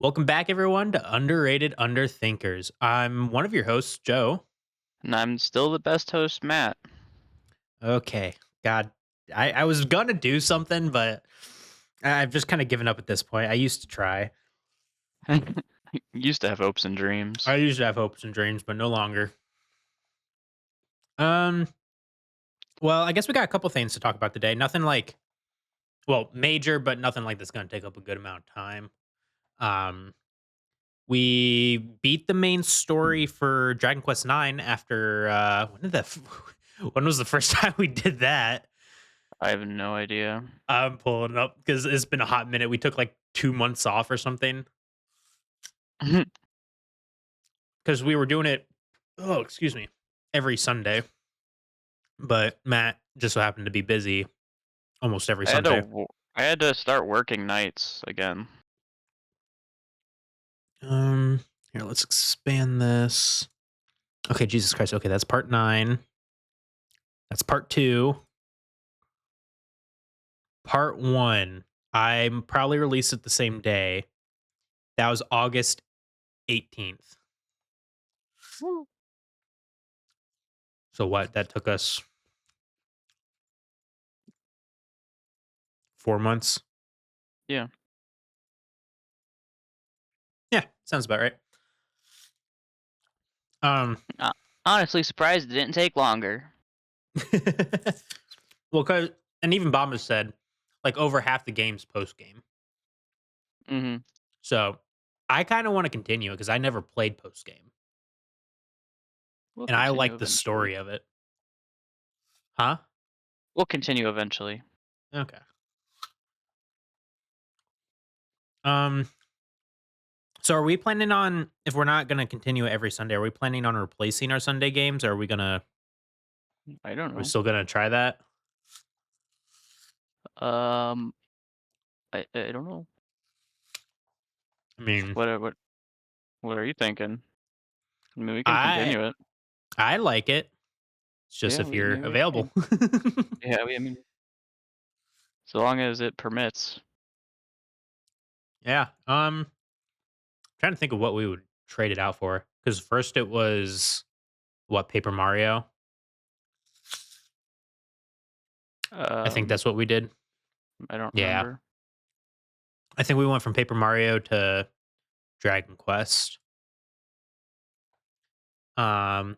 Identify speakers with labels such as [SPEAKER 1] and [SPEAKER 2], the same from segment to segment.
[SPEAKER 1] Welcome back, everyone, to Underrated Underthinkers. I'm one of your hosts, Joe.
[SPEAKER 2] And I'm still the best host, Matt.
[SPEAKER 1] Okay, God, I was gonna do something, but I've just kind of given up at this point. I used to try.
[SPEAKER 2] Used to have hopes and
[SPEAKER 1] I
[SPEAKER 2] dreams.
[SPEAKER 1] used to have hopes and dreams, but no longer. Um, well, I guess we got a couple things to talk about today. Nothing like, well, major, but nothing like that's gonna take up a good amount of time. Um, we beat the main story for Dragon Quest Nine after when was the first time we did that?
[SPEAKER 2] I have no idea.
[SPEAKER 1] I'm pulling it up because it's been a hot minute. We took like 2 months off or something because we were doing it. Oh, excuse me, every Sunday. But Matt just so happened to be busy almost every
[SPEAKER 2] I had to
[SPEAKER 1] Sunday.
[SPEAKER 2] I had to start working nights again.
[SPEAKER 1] Um, Here, let's expand this. Okay, Jesus Christ. Okay, that's part nine. That's part two. Part one. I'm probably released it the same day. That was August 18th.
[SPEAKER 2] Woo.
[SPEAKER 1] So what? That took us 4 months.
[SPEAKER 2] Yeah.
[SPEAKER 1] Yeah, sounds about right. Um,
[SPEAKER 2] Uh, Honestly, surprised it didn't take longer.
[SPEAKER 1] well, cause and even Bombas said like over half the game's post game.
[SPEAKER 2] hmm
[SPEAKER 1] So I kind of want to continue it because I never played post game
[SPEAKER 2] We'll
[SPEAKER 1] and I
[SPEAKER 2] continue
[SPEAKER 1] like the
[SPEAKER 2] eventually.
[SPEAKER 1] story of it. Huh?
[SPEAKER 2] We'll continue eventually.
[SPEAKER 1] Okay. Um. So are we planning on if we're not going to continue it every Sunday? Are we planning on replacing our Sunday games? Or are we gonna?
[SPEAKER 2] I don't
[SPEAKER 1] Are we
[SPEAKER 2] know.
[SPEAKER 1] still gonna try that?
[SPEAKER 2] Um, I don't know.
[SPEAKER 1] I mean,
[SPEAKER 2] What are- what what are you thinking? I mean, we can
[SPEAKER 1] I
[SPEAKER 2] continue it.
[SPEAKER 1] I like it. It's just
[SPEAKER 2] Yeah,
[SPEAKER 1] if
[SPEAKER 2] we, I
[SPEAKER 1] you're
[SPEAKER 2] mean, we
[SPEAKER 1] available.
[SPEAKER 2] can. Yeah, I mean, so long as it permits.
[SPEAKER 1] Yeah. Trying to think of what we would trade it out for because first it was what Paper Mario. I think
[SPEAKER 2] Um,
[SPEAKER 1] that's what we did.
[SPEAKER 2] I don't
[SPEAKER 1] Yeah.
[SPEAKER 2] remember.
[SPEAKER 1] I think we went from Paper Mario to Dragon Quest. Um,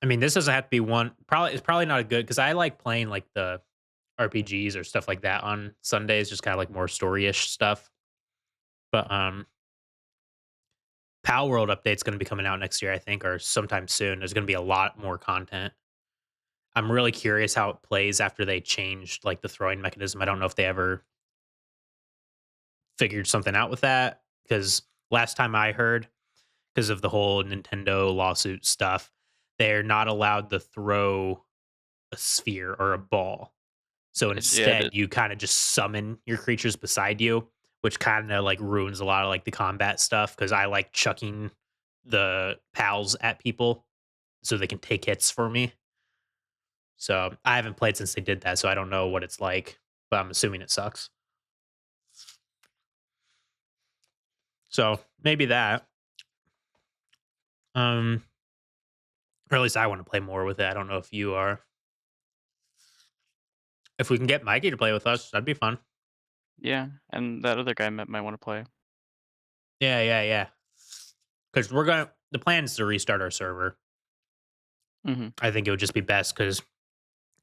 [SPEAKER 1] I mean, this doesn't have to be one. Probably it's probably not a good because I like playing like the RPGs or stuff like that on Sundays, just kind of like more story-ish stuff. But Pal World update's going to be coming out next year, I think, or sometime soon. There's going to be a lot more content. I'm really curious how it plays after they changed like the throwing mechanism. I don't know if they ever figured something out with that because last time I heard, because of the whole Nintendo lawsuit stuff, they're not allowed to throw a sphere or a ball. So
[SPEAKER 2] Yeah,
[SPEAKER 1] instead, you kind of just summon your creatures beside you, which kind of like ruins a lot of like the combat stuff because I like chucking the pals at people so they can take hits for me. So I haven't played since they did that, so I don't know what it's like, but I'm assuming it sucks. So maybe that. Um, or at least I want to play more with it. I don't know if you are. If we can get Mikey to play with us, that'd be fun.
[SPEAKER 2] yeah, and that other guy might want to play.
[SPEAKER 1] Yeah, yeah, yeah. Because the plan is to restart our server.
[SPEAKER 2] Mhm.
[SPEAKER 1] I think it would just be best because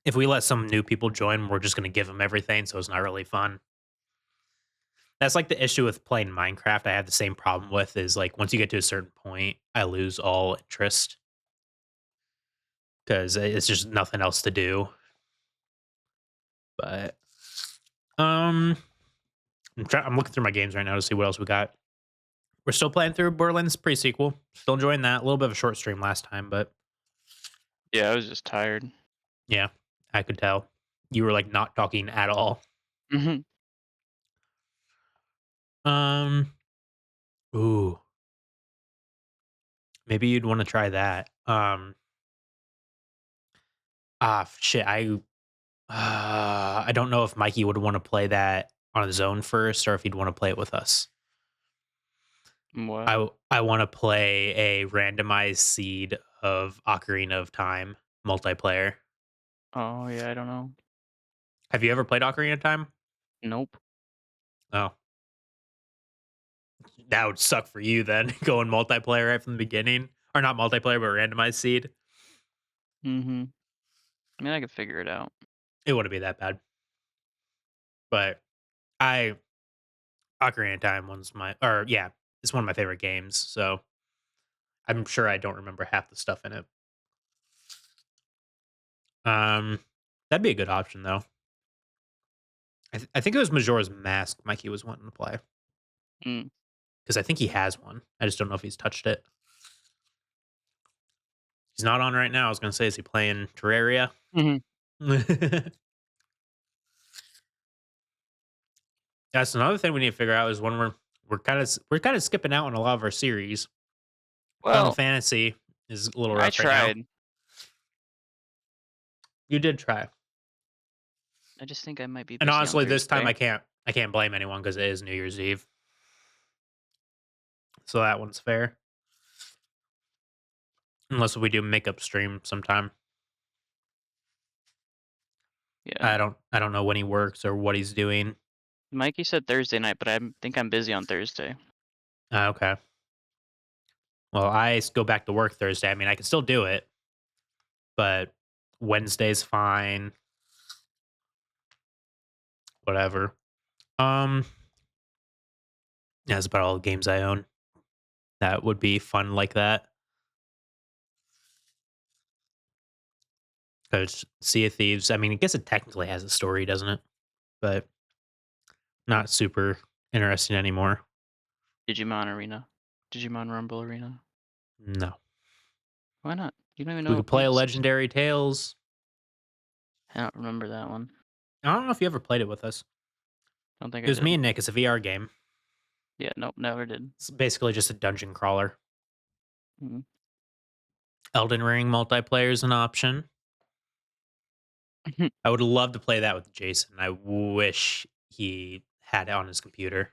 [SPEAKER 1] if we let some new people join, we're just going to give them everything. So it's not really fun. That's like the issue with playing Minecraft. I have the same problem with is like once you get to a certain point, I lose all interest because it's just nothing else to do. But um, I'm looking through my games right now to see what else we got. We're still playing through Borderlands pre-sequel. Still enjoying that. A little bit of a short stream last time, but
[SPEAKER 2] Yeah, I was just tired.
[SPEAKER 1] yeah, I could tell you were like not talking at all.
[SPEAKER 2] Mhm.
[SPEAKER 1] Um, ooh, maybe you'd want to try that. Shit, I don't know if Mikey would want to play that on his own first, or if he'd want to play it with us.
[SPEAKER 2] What?
[SPEAKER 1] I want to play a randomized seed of Ocarina of Time multiplayer.
[SPEAKER 2] Oh, yeah, I don't know.
[SPEAKER 1] Have you ever played Ocarina of Time?
[SPEAKER 2] Nope.
[SPEAKER 1] Oh, that would suck for you then, going multiplayer right from the beginning, or not multiplayer, but randomized seed.
[SPEAKER 2] Mhm. I mean, I could figure it out.
[SPEAKER 1] It wouldn't be that bad, but I Ocarina of Time one's my or yeah, it's one of my favorite games. So I'm sure I don't remember half the stuff in it. Um, that'd be a good option though. I think it was Majora's Mask. Mikey was wanting to play
[SPEAKER 2] Mm.
[SPEAKER 1] because I think he has one. I just don't know if he's touched it. He's not on right now. I was gonna say, is he playing Terraria?
[SPEAKER 2] Mhm.
[SPEAKER 1] That's another thing we need to figure out is when we're kind of skipping out on a lot of our series. Final
[SPEAKER 2] Well,
[SPEAKER 1] Fantasy is a little
[SPEAKER 2] I
[SPEAKER 1] rough right now.
[SPEAKER 2] tried.
[SPEAKER 1] You did try,
[SPEAKER 2] I just think I might be
[SPEAKER 1] and
[SPEAKER 2] busy on
[SPEAKER 1] honestly, this time
[SPEAKER 2] Thursday.
[SPEAKER 1] I can't blame anyone because it is New Year's Eve, so that one's fair. Unless we do makeup stream sometime.
[SPEAKER 2] Yeah.
[SPEAKER 1] I don't know when he works or what he's doing.
[SPEAKER 2] Mikey said Thursday night, but I think I'm busy on Thursday.
[SPEAKER 1] Okay. Well, go back to work Thursday. I mean, I can still do it, but Wednesday's fine. Whatever. Um, yeah, that's about all the games I own. That would be fun like that. Because Sea of Thieves, I mean, I guess it technically has a story, doesn't it? But not super interesting anymore.
[SPEAKER 2] Digimon Arena. Digimon Rumble Arena.
[SPEAKER 1] No.
[SPEAKER 2] Why not? You don't even
[SPEAKER 1] We
[SPEAKER 2] know
[SPEAKER 1] could play a
[SPEAKER 2] it's
[SPEAKER 1] Legendary Tales.
[SPEAKER 2] I don't remember that one.
[SPEAKER 1] I don't know if you ever played it with us.
[SPEAKER 2] Don't think
[SPEAKER 1] It
[SPEAKER 2] I
[SPEAKER 1] was me
[SPEAKER 2] did.
[SPEAKER 1] and Nick. It's a VR game.
[SPEAKER 2] Yeah, nope, never did.
[SPEAKER 1] It's basically just a dungeon crawler.
[SPEAKER 2] Mhm.
[SPEAKER 1] Elden Ring multiplayer is an option. I would love to play that with Jason. I wish he had it on his computer.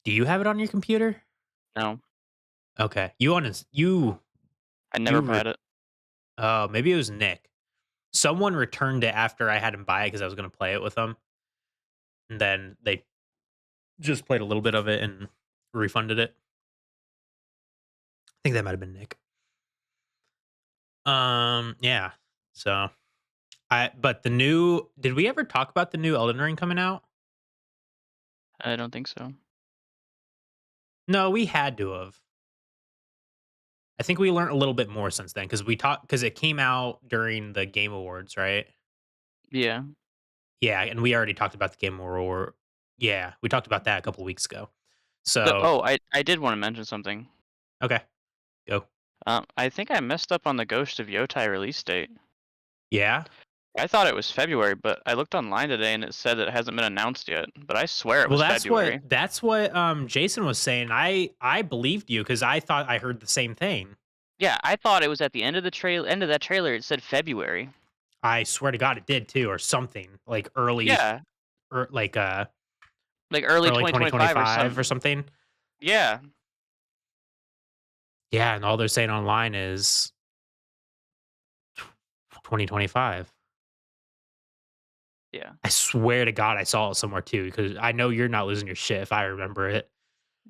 [SPEAKER 1] Do you have it on your computer?
[SPEAKER 2] No,
[SPEAKER 1] Okay. You on his you
[SPEAKER 2] I never
[SPEAKER 1] you re-
[SPEAKER 2] bought it.
[SPEAKER 1] oh, maybe it was Nick. Someone returned it after I had him buy it because I was gonna play it with them. And then they just played a little bit of it and refunded it. I think that might have been Nick. Yeah. So but the new did we ever talk about the new Elden Ring coming out?
[SPEAKER 2] I don't think so.
[SPEAKER 1] No, we had to have. I think we learned a little bit more since then because it came out during the Game Awards, right?
[SPEAKER 2] Yeah.
[SPEAKER 1] Yeah, and we already talked about the Game Award. Yeah, we talked about that a couple weeks ago.
[SPEAKER 2] So,
[SPEAKER 1] So,
[SPEAKER 2] oh, I did want to mention something.
[SPEAKER 1] okay, go.
[SPEAKER 2] I think I messed up on the Ghost of Yotai release date.
[SPEAKER 1] Yeah.
[SPEAKER 2] I thought it was February, but I looked online today and it said that it hasn't been announced yet. But I swear it
[SPEAKER 1] Well,
[SPEAKER 2] was
[SPEAKER 1] that's what
[SPEAKER 2] February.
[SPEAKER 1] that's what Jason was saying. I believed you because I thought I heard the same thing.
[SPEAKER 2] Yeah, I thought it was at the end of the end of that trailer. It said February.
[SPEAKER 1] I swear to God, it did too, or something like early,
[SPEAKER 2] Yeah,
[SPEAKER 1] or like
[SPEAKER 2] like early
[SPEAKER 1] early
[SPEAKER 2] 2025 or
[SPEAKER 1] 2025 or
[SPEAKER 2] something.
[SPEAKER 1] something.
[SPEAKER 2] Yeah,
[SPEAKER 1] Yeah, and all they're saying online is 2025.
[SPEAKER 2] yeah,
[SPEAKER 1] I swear to God, I saw it somewhere too, because I know you're not losing your shit if I remember it,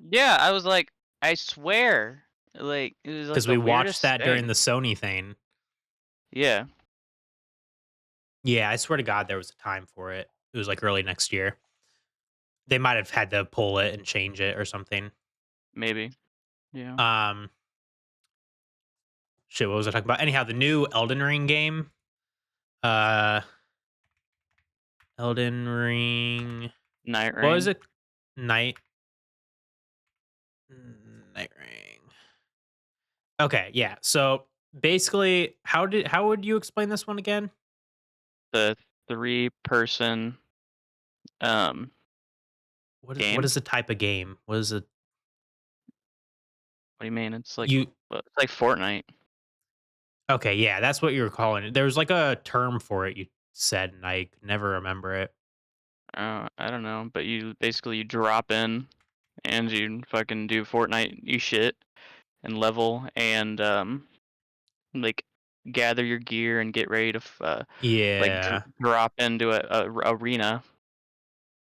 [SPEAKER 2] yeah. I was like, I swear, like it was like
[SPEAKER 1] because
[SPEAKER 2] the
[SPEAKER 1] we watched
[SPEAKER 2] weirdest
[SPEAKER 1] that during the
[SPEAKER 2] thing.
[SPEAKER 1] Sony thing.
[SPEAKER 2] Yeah,
[SPEAKER 1] Yeah, I swear to God, there was a time for it. It was like early next year. They might have had to pull it and change it or something.
[SPEAKER 2] maybe. Yeah.
[SPEAKER 1] Um, shit, what was I talking about? Anyhow, the new Elden Ring game. Uh, Elden Ring.
[SPEAKER 2] Night
[SPEAKER 1] What was
[SPEAKER 2] Rain.
[SPEAKER 1] it? Night. Night Ring. Okay, yeah. So basically, how would you explain this one again?
[SPEAKER 2] The 3-person um
[SPEAKER 1] What
[SPEAKER 2] game.
[SPEAKER 1] is the type of game? What is it?
[SPEAKER 2] What do you mean?
[SPEAKER 1] You
[SPEAKER 2] It's like Fortnite.
[SPEAKER 1] okay? Yeah, that's what you were calling it. There was like a term for it. You said, and I could never remember it.
[SPEAKER 2] I don't know, but you basically you drop in. and you fucking do Fortnite you shit and level and like gather your gear and get ready to like
[SPEAKER 1] Yeah.
[SPEAKER 2] drop into a arena.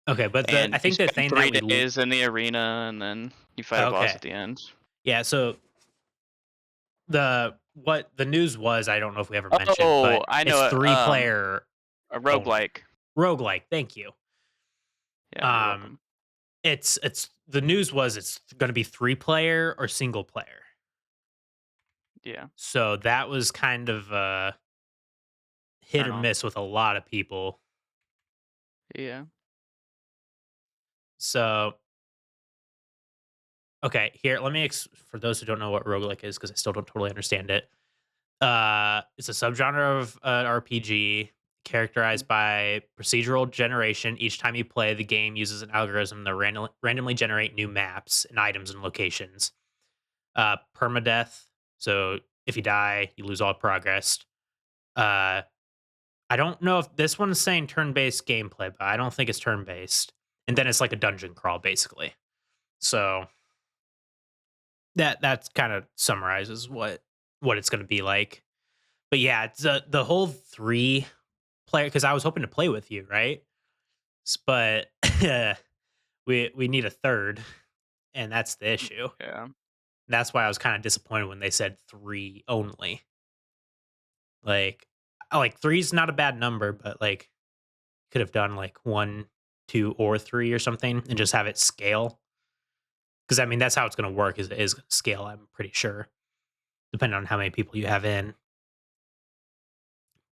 [SPEAKER 1] Okay, but the
[SPEAKER 2] And
[SPEAKER 1] I
[SPEAKER 2] you
[SPEAKER 1] think the
[SPEAKER 2] spend
[SPEAKER 1] thing that
[SPEAKER 2] 3
[SPEAKER 1] we l
[SPEAKER 2] days in the arena, and then you fight a boss
[SPEAKER 1] okay.
[SPEAKER 2] at the end.
[SPEAKER 1] Yeah, so what the news was, I don't know if we ever mentioned,
[SPEAKER 2] Oh,
[SPEAKER 1] but
[SPEAKER 2] I know
[SPEAKER 1] it's
[SPEAKER 2] it,
[SPEAKER 1] 3 player
[SPEAKER 2] a
[SPEAKER 1] only.
[SPEAKER 2] roguelike.
[SPEAKER 1] Roguelike, thank you.
[SPEAKER 2] Yeah, you're
[SPEAKER 1] Um,
[SPEAKER 2] welcome.
[SPEAKER 1] it's the news was it's gonna be 3 player or single player.
[SPEAKER 2] Yeah,
[SPEAKER 1] So that was kind of hit
[SPEAKER 2] turn
[SPEAKER 1] or
[SPEAKER 2] off.
[SPEAKER 1] miss with a lot of people.
[SPEAKER 2] Yeah.
[SPEAKER 1] So, okay, here, let me for those who don't know what roguelike is, because I still don't totally understand it. It's a subgenre of an RPG
[SPEAKER 2] Mm.
[SPEAKER 1] characterized by procedural generation. Each time you play, the game uses an algorithm to randomly generate new maps and items and locations. Permadeath. So if you die, you lose all progress. Uh, I don't know if this one's saying turn-based gameplay, but I don't think it's turn-based. And then it's like a dungeon crawl, basically. So that's kind of summarizes what it's going to be like. But yeah, it's the whole 3 player, because I was hoping to play with you, right? But we need a third, and that's the issue.
[SPEAKER 2] Yeah.
[SPEAKER 1] That's why I was kind of disappointed when they said 3 only. Like, three's not a bad number, but like could have done like 1, 2, or 3 or something, and just have it scale. Because I mean, that's how it's going to work. Is it is going to scale? I'm pretty sure, depending on how many people you have in.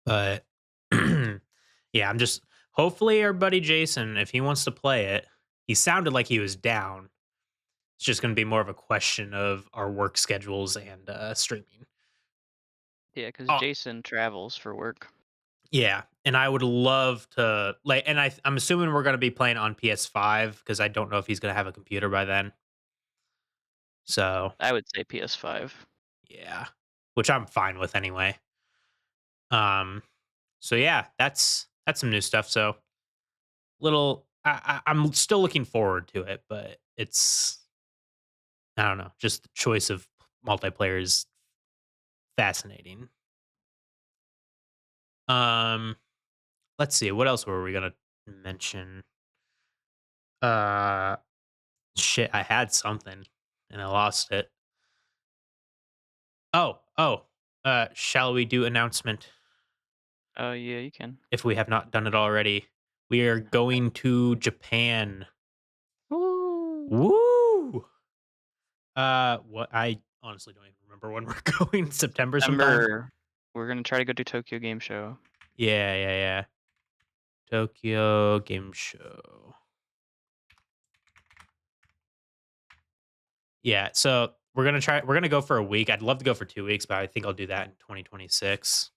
[SPEAKER 1] But yeah, I'm just hopefully our buddy Jason, if he wants to play it, he sounded like he was down. It's just going to be more of a question of our work schedules and streaming.
[SPEAKER 2] Yeah, because
[SPEAKER 1] Oh,
[SPEAKER 2] Jason travels for work.
[SPEAKER 1] yeah, and I would love to like, and I'm assuming we're going to be playing on PS5 because I don't know if he's going to have a computer by then. So
[SPEAKER 2] I would say PS5.
[SPEAKER 1] yeah, which I'm fine with anyway. Um, so yeah, that's some new stuff. So I'm still looking forward to it, but it's I don't know, just the choice of multiplayer is fascinating. Um, let's see, what else were we gonna mention? Uh, shit, I had something and I lost it. Shall we do announcement
[SPEAKER 2] Oh, yeah, you can.
[SPEAKER 1] if we have not done it already? We are going to Japan.
[SPEAKER 2] Woo!
[SPEAKER 1] Woo! What I honestly don't even remember when we're going. September sometime.
[SPEAKER 2] September, we're gonna try to go to Tokyo Game Show.
[SPEAKER 1] Yeah, yeah, yeah. Tokyo Game Show. Yeah, so we're gonna go for a week. I'd love to go for 2 weeks, but I think I'll do that in 2026.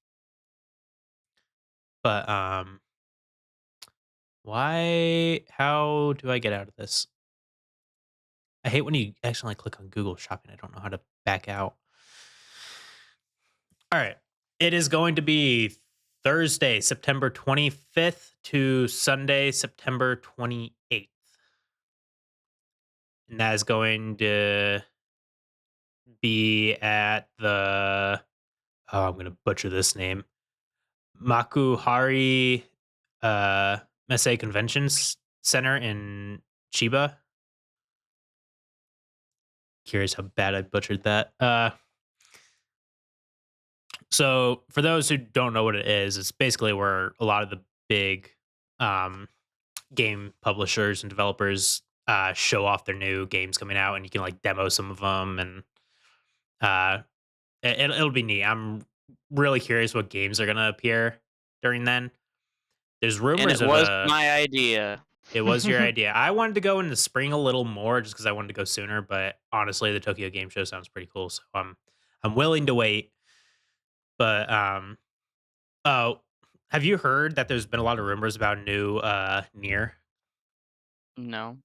[SPEAKER 1] But why how do I get out of this? I hate when you accidentally click on Google Shopping. I don't know how to back out. All right. It is going to be Thursday, September 25th to Sunday, September 28th. And that is going to be at the I'm gonna butcher this name. Makuhari Messe Conventions Center in Chiba. Curious how bad I butchered that. So for those who don't know what it is, it's basically where a lot of the big um, game publishers and developers show off their new games coming out, and you can like demo some of them, and uh, it'll be neat. I'm really curious what games are gonna appear during then. There's
[SPEAKER 2] And
[SPEAKER 1] rumors
[SPEAKER 2] it
[SPEAKER 1] of
[SPEAKER 2] was
[SPEAKER 1] a.
[SPEAKER 2] my idea.
[SPEAKER 1] It was your idea. I wanted to go in the spring a little more just because I wanted to go sooner, but honestly, the Tokyo Game Show sounds pretty cool, so I'm willing to wait. But oh, have you heard that there's been a lot of rumors about new Near?
[SPEAKER 2] No.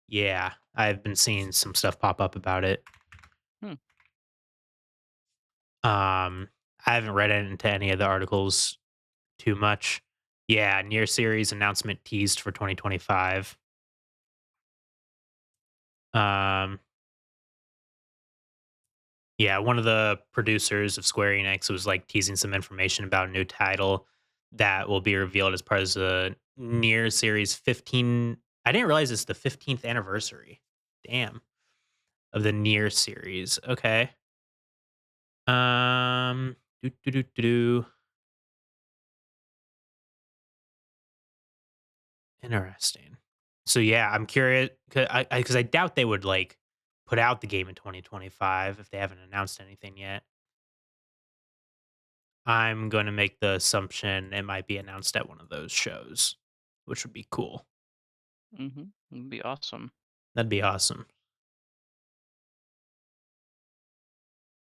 [SPEAKER 1] Yeah, I've been seeing some stuff pop up about it.
[SPEAKER 2] Hmm.
[SPEAKER 1] I haven't read into any of the articles too much. Yeah, Near series announcement teased for 2025. Um, yeah, one of the producers of Square Enix was like teasing some information about a new title that will be revealed as part of the Near Series 15. I didn't realize it's the 15th anniversary. Damn, of the Near series. Okay. Do do do do do. Interesting. So yeah, I'm curious because I doubt they would like put out the game in 2025 if they haven't announced anything yet. I'm going to make the assumption it might be announced at one of those shows, which would be cool.
[SPEAKER 2] It'd be awesome.
[SPEAKER 1] That'd be awesome.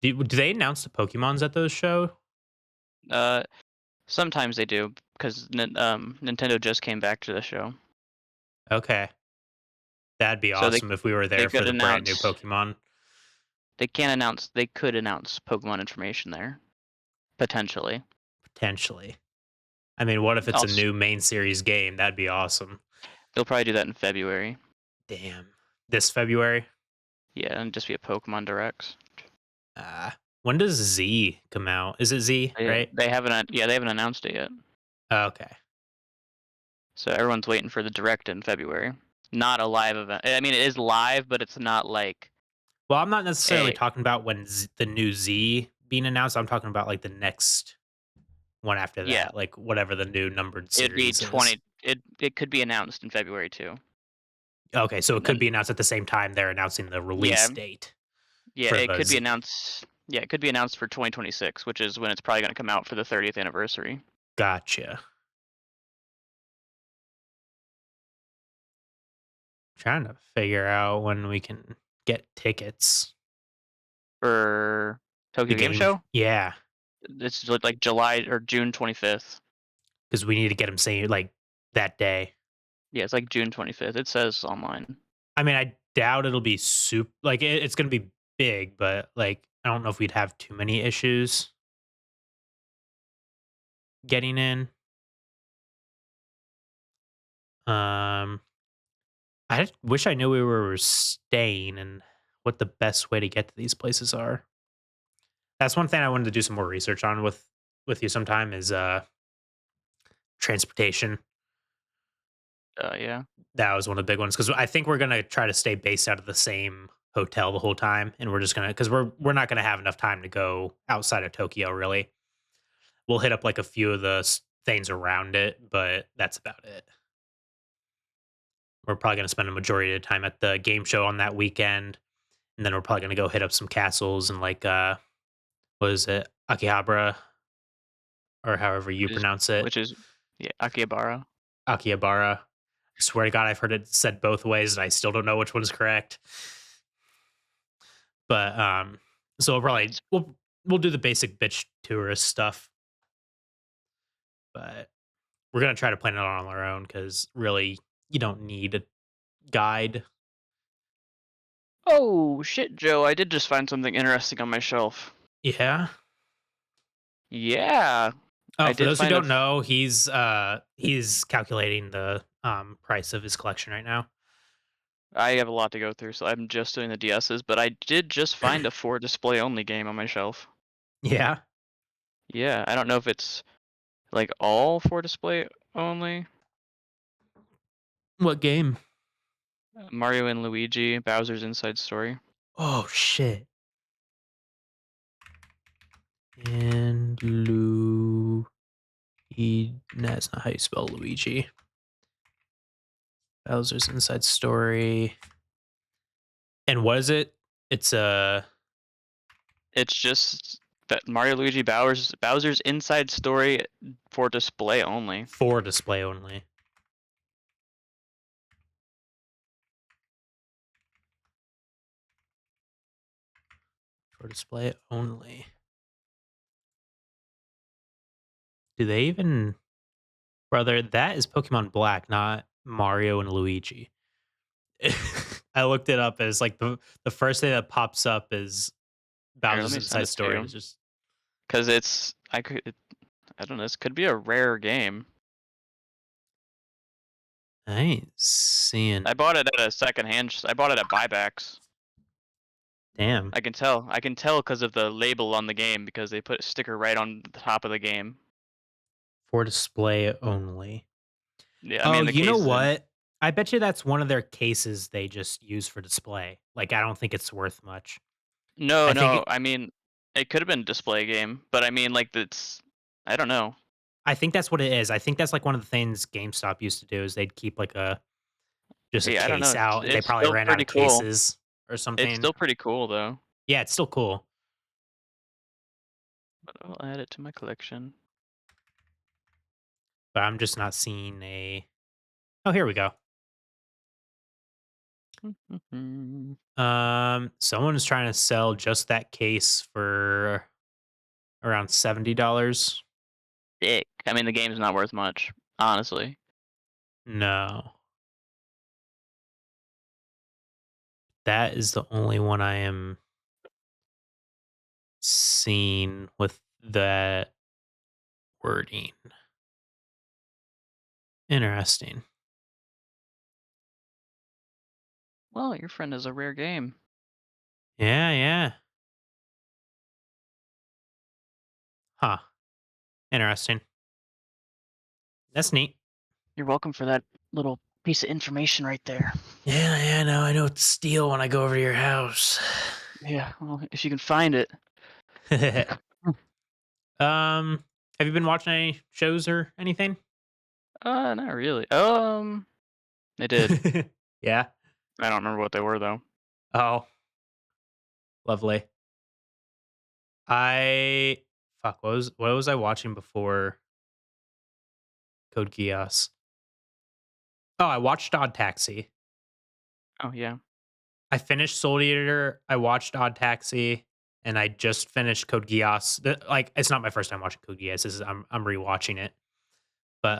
[SPEAKER 1] Do they announce the Pokemons at those show?
[SPEAKER 2] Uh, Sometimes they do because Nintendo just came back to the show,
[SPEAKER 1] Okay, that'd be
[SPEAKER 2] so
[SPEAKER 1] awesome if we were
[SPEAKER 2] they
[SPEAKER 1] there for
[SPEAKER 2] could
[SPEAKER 1] the brand new
[SPEAKER 2] announce.
[SPEAKER 1] Pokemon.
[SPEAKER 2] They can't announce. They could announce Pokemon information there potentially.
[SPEAKER 1] Potentially. I mean, what if it's a
[SPEAKER 2] Also,
[SPEAKER 1] new main series game? That'd be awesome.
[SPEAKER 2] they'll probably do that in February.
[SPEAKER 1] Damn. This February?
[SPEAKER 2] Yeah, and just be a Pokemon Direct.
[SPEAKER 1] Uh, when does Z come out? Is it Z, right?
[SPEAKER 2] They haven't. Yeah, they haven't announced it yet.
[SPEAKER 1] Okay.
[SPEAKER 2] So everyone's waiting for the Direct in February. Not a live event. I mean, it is live, but it's not like
[SPEAKER 1] Well, I'm not necessarily
[SPEAKER 2] a.
[SPEAKER 1] talking about when the new Z being announced. I'm talking about like the next one after
[SPEAKER 2] Yeah,
[SPEAKER 1] that, like whatever the new numbered
[SPEAKER 2] it'd be
[SPEAKER 1] series is.
[SPEAKER 2] 20. It could be announced in February too,
[SPEAKER 1] Okay, so it
[SPEAKER 2] and
[SPEAKER 1] could
[SPEAKER 2] then
[SPEAKER 1] be announced at the same time they're announcing the release
[SPEAKER 2] yeah,
[SPEAKER 1] date
[SPEAKER 2] yeah,
[SPEAKER 1] for
[SPEAKER 2] it
[SPEAKER 1] the
[SPEAKER 2] could be
[SPEAKER 1] Z.
[SPEAKER 2] announced. Yeah, it could be announced for 2026, which is when it's probably going to come out for the 30th anniversary.
[SPEAKER 1] Gotcha. Trying to figure out when we can get tickets.
[SPEAKER 2] For
[SPEAKER 1] The
[SPEAKER 2] Tokyo Game
[SPEAKER 1] game,
[SPEAKER 2] Show.
[SPEAKER 1] yeah,
[SPEAKER 2] It's like July or June 25th.
[SPEAKER 1] because we need to get them saying like that day.
[SPEAKER 2] Yeah, it's like June 25th. It says online.
[SPEAKER 1] I mean, I doubt it'll be super like it's going to be big, but like I don't know if we'd have too many issues getting in. Um, I just wish I knew we were staying and what the best way to get to these places are. That's one thing I wanted to do some more research on with you sometime is transportation.
[SPEAKER 2] Yeah.
[SPEAKER 1] That was one of the big ones because I think we're gonna try to stay based out of the same hotel the whole time, and we're just gonna because we're not gonna have enough time to go outside of Tokyo. Really, we'll hit up like a few of the things around it, but that's about it. We're probably gonna spend a majority of the time at the game show on that weekend, and then we're probably gonna go hit up some castles and like what is it, Akihabara or however you
[SPEAKER 2] Which is
[SPEAKER 1] pronounce it,
[SPEAKER 2] which is yeah, Akihabara.
[SPEAKER 1] Akihabara. I swear to God, I've heard it said both ways, and I still don't know which one's correct. But so we'll probably
[SPEAKER 2] It's
[SPEAKER 1] we'll do the basic bitch tourist stuff, but we're gonna try to plan it on our own because really you don't need a guide.
[SPEAKER 2] Oh shit, Joe! I did just find something interesting on my shelf.
[SPEAKER 1] Yeah.
[SPEAKER 2] Yeah,
[SPEAKER 1] Oh,
[SPEAKER 2] I
[SPEAKER 1] for
[SPEAKER 2] did
[SPEAKER 1] those who
[SPEAKER 2] find a.
[SPEAKER 1] don't know, he's calculating the price of his collection right now.
[SPEAKER 2] I have a lot to go through, so I'm just doing the DSs. But I did just find a 4 display only game on my shelf.
[SPEAKER 1] Yeah.
[SPEAKER 2] Yeah, I don't know if it's like all 4 display only.
[SPEAKER 1] What game?
[SPEAKER 2] Mario and Luigi, Bowser's Inside Story.
[SPEAKER 1] Oh shit. And Lu. That's not how you spell Luigi. Bowser's Inside Story. And what is it? It's a
[SPEAKER 2] It's just that Mario, Luigi, Bowser's Inside Story for display only.
[SPEAKER 1] for display only. For display only. Do they even, brother? That is Pokemon Black, not Mario and Luigi. I looked it up as like the first thing that pops up is
[SPEAKER 2] Here, let
[SPEAKER 1] Bowser's
[SPEAKER 2] me send
[SPEAKER 1] Inside
[SPEAKER 2] it to
[SPEAKER 1] Story.
[SPEAKER 2] you
[SPEAKER 1] It's just
[SPEAKER 2] because I don't know. This could be a rare game.
[SPEAKER 1] I ain't seeing.
[SPEAKER 2] I bought it at a secondhand. I bought it at buybacks.
[SPEAKER 1] Damn.
[SPEAKER 2] I can tell. I can tell because of the label on the game because they put a sticker right on the top of the game.
[SPEAKER 1] For display only.
[SPEAKER 2] Yeah, I
[SPEAKER 1] Oh,
[SPEAKER 2] mean the
[SPEAKER 1] you know
[SPEAKER 2] case is in.
[SPEAKER 1] what? I bet you that's one of their cases they just use for display. Like, I don't think it's worth much.
[SPEAKER 2] No,
[SPEAKER 1] I think
[SPEAKER 2] no.
[SPEAKER 1] it
[SPEAKER 2] I mean, it could have been display game, but I mean, like it's. I don't know.
[SPEAKER 1] I think that's what it is. I think that's, like, one of the things GameStop used to do is they'd keep, like, just a
[SPEAKER 2] Yeah, I don't know.
[SPEAKER 1] case
[SPEAKER 2] It's
[SPEAKER 1] out, and they
[SPEAKER 2] it's
[SPEAKER 1] probably
[SPEAKER 2] still
[SPEAKER 1] ran out
[SPEAKER 2] pretty
[SPEAKER 1] of
[SPEAKER 2] cool.
[SPEAKER 1] cases or
[SPEAKER 2] It's
[SPEAKER 1] something.
[SPEAKER 2] still pretty cool though.
[SPEAKER 1] Yeah, it's still cool,
[SPEAKER 2] But I'll add it to my collection.
[SPEAKER 1] but I'm just not seeing a. Oh, here we go. Someone's trying to sell just that case for around $70.
[SPEAKER 2] Dick. I mean, the game's not worth much, honestly.
[SPEAKER 1] No. That is the only one I am seeing with that wording. Interesting.
[SPEAKER 2] Well, your friend is a rare game.
[SPEAKER 1] Yeah, yeah. Huh. Interesting. That's neat.
[SPEAKER 2] You're welcome for that little piece of information right there.
[SPEAKER 1] Yeah, yeah, no, I know it's steel when I go over to your house.
[SPEAKER 2] Yeah, well, if you can find it.
[SPEAKER 1] um, have you been watching any shows or anything?
[SPEAKER 2] Not really. I did.
[SPEAKER 1] Yeah.
[SPEAKER 2] I don't remember what they were though.
[SPEAKER 1] Oh, lovely. I fuck. What was I watching before Code Geass? Oh, I watched Odd Taxi.
[SPEAKER 2] Oh yeah.
[SPEAKER 1] I finished Soul Eater. I watched Odd Taxi, and I just finished Code Geass. Like, it's not my first time watching Code Geass. I'm rewatching it, but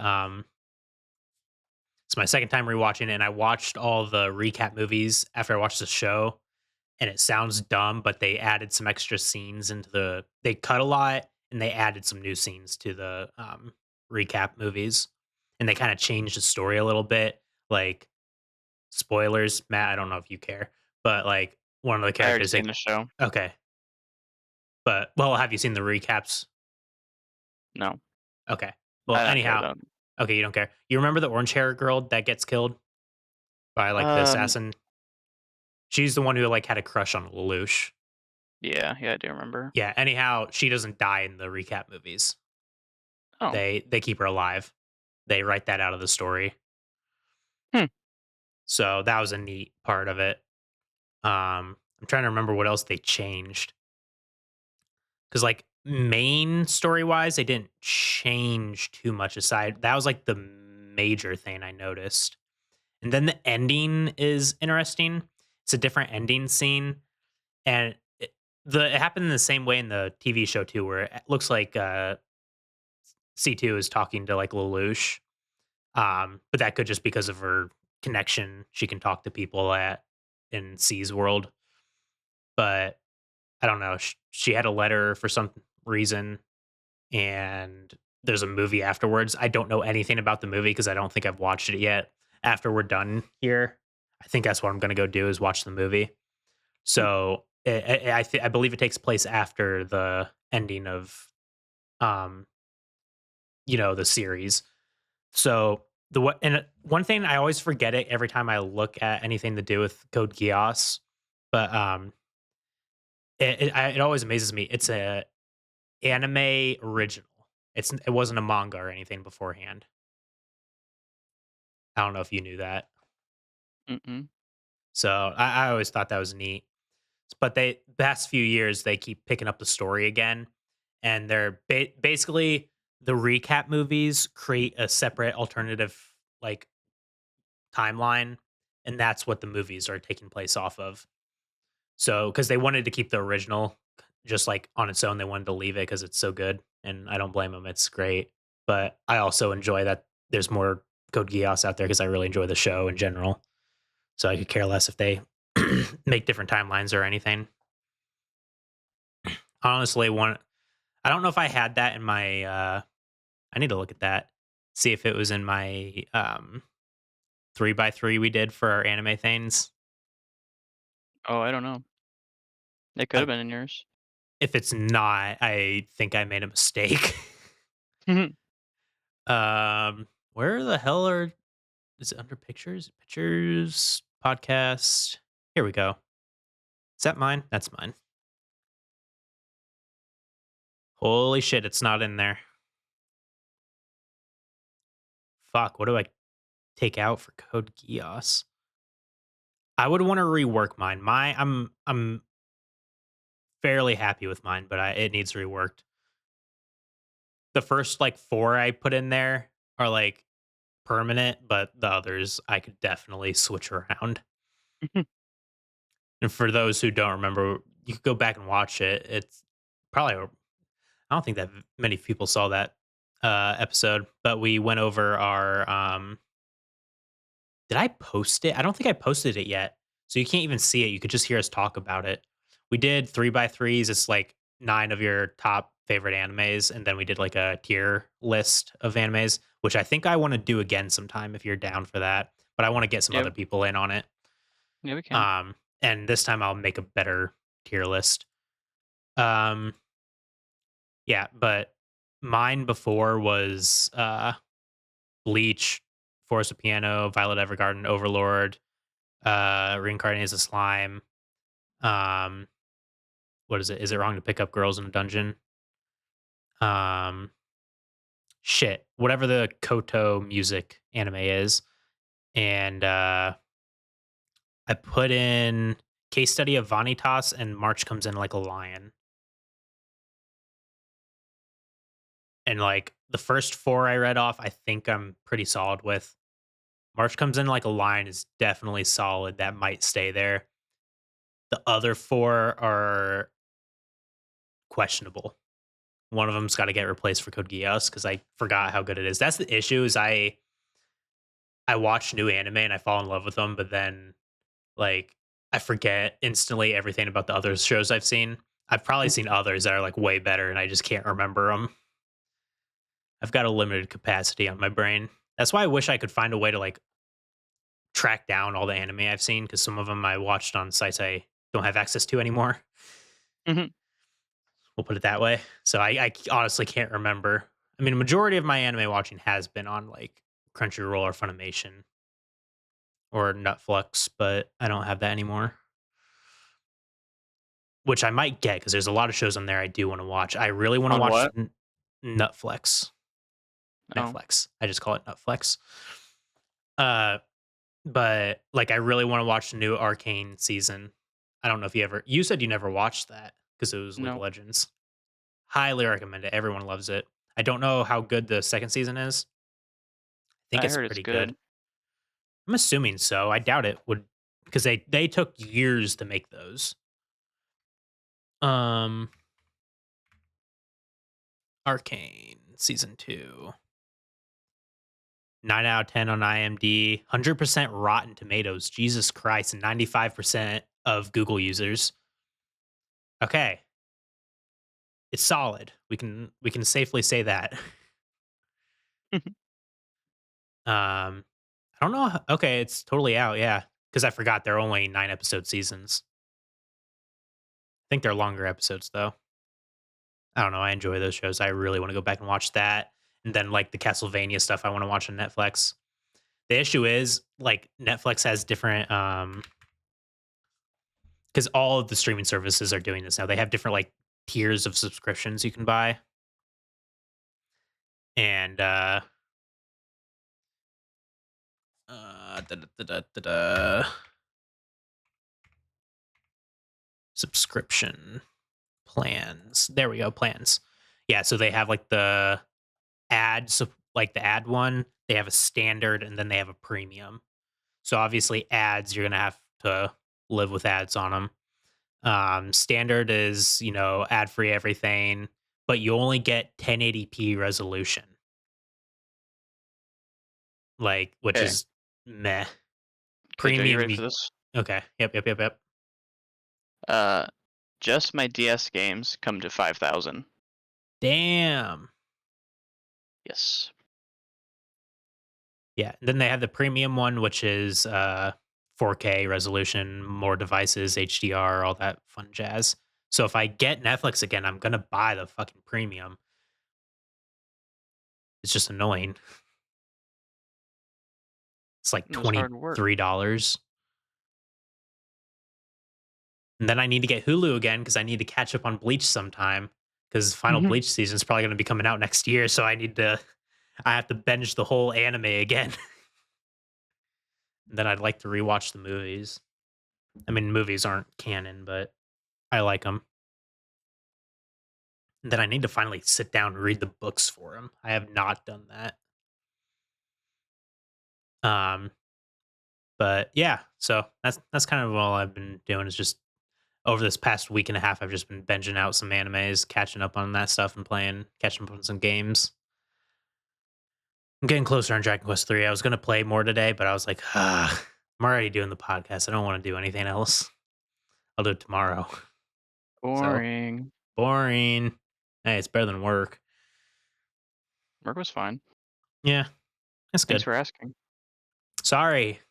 [SPEAKER 1] it's my second time rewatching it. And I watched all the recap movies after I watched the show, and it sounds dumb, but they added some extra scenes into the. They cut a lot, and they added some new scenes to the recap movies, and they kind of changed the story a little bit. Like, spoilers, Matt. I don't know if you care, but like one of the
[SPEAKER 2] I already
[SPEAKER 1] characters,
[SPEAKER 2] seen
[SPEAKER 1] like,
[SPEAKER 2] the show.
[SPEAKER 1] okay, but well, have you seen the recaps?
[SPEAKER 2] No,
[SPEAKER 1] Okay. Well,
[SPEAKER 2] I don't care
[SPEAKER 1] anyhow,
[SPEAKER 2] though.
[SPEAKER 1] okay, you don't care. You remember the orange hair girl that gets killed by like the
[SPEAKER 2] Um,
[SPEAKER 1] assassin? She's the one who like had a crush on Lelouch.
[SPEAKER 2] yeah, yeah, I do remember.
[SPEAKER 1] Yeah. Anyhow, she doesn't die in the recap movies.
[SPEAKER 2] Oh,
[SPEAKER 1] They keep her alive. They write that out of the story.
[SPEAKER 2] hmm.
[SPEAKER 1] So that was a neat part of it. I'm trying to remember what else they changed. Because like main story wise, they didn't change too much aside. That was like the major thing I noticed. And then the ending is interesting. It's a different ending scene, and it happened in the same way in the TV show too, where it looks like C2 is talking to like Lelouch, but that could just because of her connection. She can talk to people at in C's world, but I don't know. She had a letter for some reason, and there's a movie afterwards. I don't know anything about the movie because I don't think I've watched it yet. After we're done here, I think that's what I'm going to go do is watch the movie.
[SPEAKER 2] Hmm.
[SPEAKER 1] So I believe it takes place after the ending of um the series. So one thing I always forget it every time I look at anything to do with Code Geass, but it always amazes me. It's a anime original. It wasn't a manga or anything beforehand. I don't know if you knew that.
[SPEAKER 2] Mm-mm.
[SPEAKER 1] So I always thought that was neat. But they past few years they keep picking up the story again, and they're basically the recap movies create a separate alternative like timeline, and that's what the movies are taking place off of. So because they wanted to keep the original just like on its own, they wanted to leave it because it's so good, and I don't blame them. It's great, but I also enjoy that there's more Code Geass out there because I really enjoy the show in general. So I could care less if they make different timelines or anything. Honestly, one I don't know if I had that in my I need to look at that. See if it was in my 3x3 we did for our anime things?
[SPEAKER 2] Oh, I don't know. It could
[SPEAKER 1] Uh,
[SPEAKER 2] have been in yours.
[SPEAKER 1] if it's not, I think I made a mistake. Where the hell is it under pictures? Pictures, podcast. Here we go. Is that mine? That's mine. Holy shit, it's not in there. Fuck, what do I take out for Code Geass? I would want to rework mine. I'm fairly happy with mine, but it needs reworked. The first like 4 I put in there are like permanent, but the others I could definitely switch around. And for those who don't remember, you could go back and watch it. It's probably I don't think that many people saw that episode, but we went over our did I post it? I don't think I posted it yet. So you can't even see it. You could just hear us talk about it. We did 3x3s. It's like 9 of your top favorite animes. And then we did like a tier list of animes, which I think I want to do again sometime if you're down for that. But I want to get some
[SPEAKER 2] Yeah,
[SPEAKER 1] other people in on it.
[SPEAKER 2] yeah, we can.
[SPEAKER 1] And this time I'll make a better tier list. Um, yeah, but mine before was Bleach, Forest of Piano, Violet Evergarden, Overlord, Reincarnated as a Slime. Um, what is it? Is it wrong to pick up girls in a dungeon? Um, shit, whatever the Koto music anime is, and I put in Case Study of Vanitas, and March Comes In Like a Lion. And like the first 4 I read off, I think I'm pretty solid with. March Comes In Like a Lion is definitely solid. That might stay there. The other 4 are questionable. One of them's got to get replaced for Code Geass because I forgot how good it is. That's the issue. Is I watch new anime and I fall in love with them, but then like I forget instantly everything about the other shows I've seen. I've probably seen others that are like way better, and I just can't remember them. I've got a limited capacity on my brain. That's why I wish I could find a way to like track down all the anime I've seen because some of them I watched on sites I don't have access to anymore.
[SPEAKER 2] Mhm.
[SPEAKER 1] We'll put it that way. So honestly can't remember. I mean, a majority of my anime watching has been on like Crunchyroll or Funimation or Netflix, but I don't have that anymore. Which I might get because there's a lot of shows on there I do want to watch. I really want to
[SPEAKER 2] On
[SPEAKER 1] watch
[SPEAKER 2] what?
[SPEAKER 1] Netflix.
[SPEAKER 2] Oh,
[SPEAKER 1] Netflix. I just call it Netflix. Uh, but like, I really want to watch the new Arcane season. I don't know if you ever. You said you never watched that because it was League of
[SPEAKER 2] no.
[SPEAKER 1] Legends. Highly recommend it. Everyone loves it. I don't know how good the second season is. I think
[SPEAKER 2] I
[SPEAKER 1] it's
[SPEAKER 2] heard it's
[SPEAKER 1] pretty good.
[SPEAKER 2] good.
[SPEAKER 1] I'm assuming so. I doubt it would because they took years to make those. Um, Arcane season 2. 9 out of 10 on IMD, 100% Rotten Tomatoes. Jesus Christ, and 95% of Google users. Okay, it's solid. We can safely say that. I don't know. Okay, it's totally out. Yeah, because I forgot they're only 9 episode seasons. I think they're longer episodes though. I don't know. I enjoy those shows. I really want to go back and watch that, and then like the Castlevania stuff. I want to watch on Netflix. The issue is like Netflix has different because all of the streaming services are doing this now. They have different like tiers of subscriptions you can buy, and da, da, da, da, da, da, subscription plans. There we go, plans. Yeah, so they have like the ads, like the ad one. They have a standard, and then they have a premium. So obviously, ads you're gonna have to live with ads on them. Standard is ad free everything, but you only get 1080p resolution, like which
[SPEAKER 2] Okay.
[SPEAKER 1] is meh.
[SPEAKER 2] Okay, Joe, you
[SPEAKER 1] Premium,
[SPEAKER 2] ready for this?
[SPEAKER 1] okay, yep, yep, yep, yep.
[SPEAKER 2] Uh, just my DS games come to 5,000.
[SPEAKER 1] Damn.
[SPEAKER 2] Yes.
[SPEAKER 1] Yeah, and then they have the premium one, which is 4K resolution, more devices, HDR, all that fun jazz. So if I get Netflix again, I'm gonna buy the fucking premium. It's just annoying. It's like
[SPEAKER 2] It was hard work.
[SPEAKER 1] $23. And then I need to get Hulu again because I need to catch up on Bleach sometime. Because final
[SPEAKER 2] Mhm.
[SPEAKER 1] Bleach season is probably gonna be coming out next year, so I have to binge the whole anime again. Then I'd like to rewatch the movies. I mean, movies aren't canon, but I like them. Then I need to finally sit down and read the books for them. I have not done that. Um, but yeah, so that's kind of all I've been doing is just over this past week and a half, I've just been binging out some animes, catching up on that stuff, and catching up on some games. I'm getting closer on Dragon Quest 3. I was gonna play more today, but I was like, I'm already doing the podcast. I don't want to do anything else. I'll do it tomorrow. So
[SPEAKER 2] Boring.
[SPEAKER 1] boring. Hey, it's better than work.
[SPEAKER 2] Work was fine.
[SPEAKER 1] Yeah, that's
[SPEAKER 2] Thanks
[SPEAKER 1] good.
[SPEAKER 2] for asking.
[SPEAKER 1] Sorry.